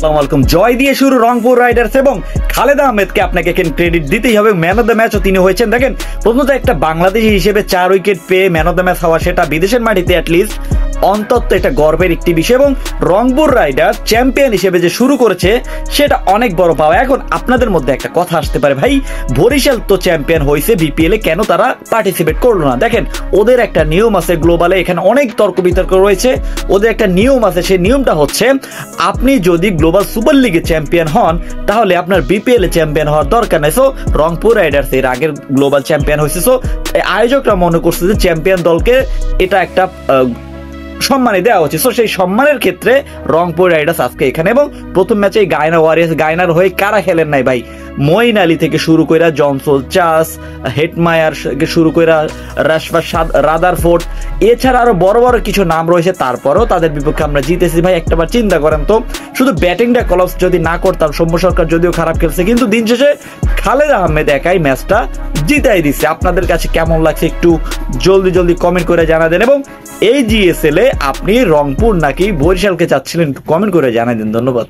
আসসালামু আলাইকুম। জয় দিয়ে শুরু রংপুর রাইডার্স এবং খালেদ আহমেদকে আপনাকে ক্রেডিট দিতেই হবে। ম্যান অফ দ্য ম্যাচও তিনি হয়েছেন। দেখেন, প্রথমত একটা বাংলাদেশি হিসেবে 4 উইকেট পেয়ে ম্যান অফ দ্য ম্যাচ হওয়া, সেটা বিদেশের মাটিতে অ্যাটলিস্ট অন্তত এটা গর্বের একটি বিষয়। এবং রংপুর রাইডার্স চ্যাম্পিয়ন হিসেবে যে শুরু করেছে সেটা অনেক বড় পাওয়া। এখন আপনাদের মধ্যে একটা কথা আসতে পারে, ভাই বরিশাল তো চ্যাম্পিয়ন হয়েছে বিপিএল এ, কেন তারা পার্টিসিপেট করলো না? দেখেন, ওদের একটা নিয়ম আছে গ্লোবালে, এখানে অনেক তর্ক বিতর্ক রয়েছে। ওদের একটা নিয়ম আছে, সেই নিয়মটা হচ্ছে আপনি যদি গ্লোবাল সুপার লিগে চ্যাম্পিয়ন হন তাহলে আপনার বিপিএল এ চ্যাম্পিয়ন হওয়ার দরকার নেই। সো রংপুর রাইডার্স এর আগের গ্লোবাল চ্যাম্পিয়ন হয়েছে। সো আয়োজকরা মনে করছে যে চ্যাম্পিয়ন দলকে এটা একটা সম্মানই দেওয়া উচিত। সো সেই সম্মানের ক্ষেত্রে রংপুর রাইডার্স আজকে এখানে। এবং প্রথম ম্যাচে গায়না ওয়ারিয়ার্স, গায়নার হয়ে কারা খেলেন নাই ভাই? মঈন আলী থেকে শুরু করে জনসন চাস, হেটমায়ার শুরু করে রাদারফোর্ড, এছাড়া আরো বড় বড় কিছু নাম রয়েছে। তারপরেও তাদের বিপক্ষে আমরা জিতেছি ভাই। একটাবার চিন্তা করেন তো, শুধু ব্যাটিংটা কলাপস যদি না করতাম, সৌম্য সরকার যদিও খারাপ খেলছে, কিন্তু দিন শেষে খালেদ আহমেদ একাই ম্যাচটা জিতাই দিচ্ছে। আপনাদের কাছে কেমন লাগছে একটু জলদি কমেন্ট করে জানা দেন। এবং এই জিএসএল এ আপনি রংপুর নাকি বরিশালকে চাচ্ছিলেন, একটু কমেন্ট করে জানাই দিন। ধন্যবাদ।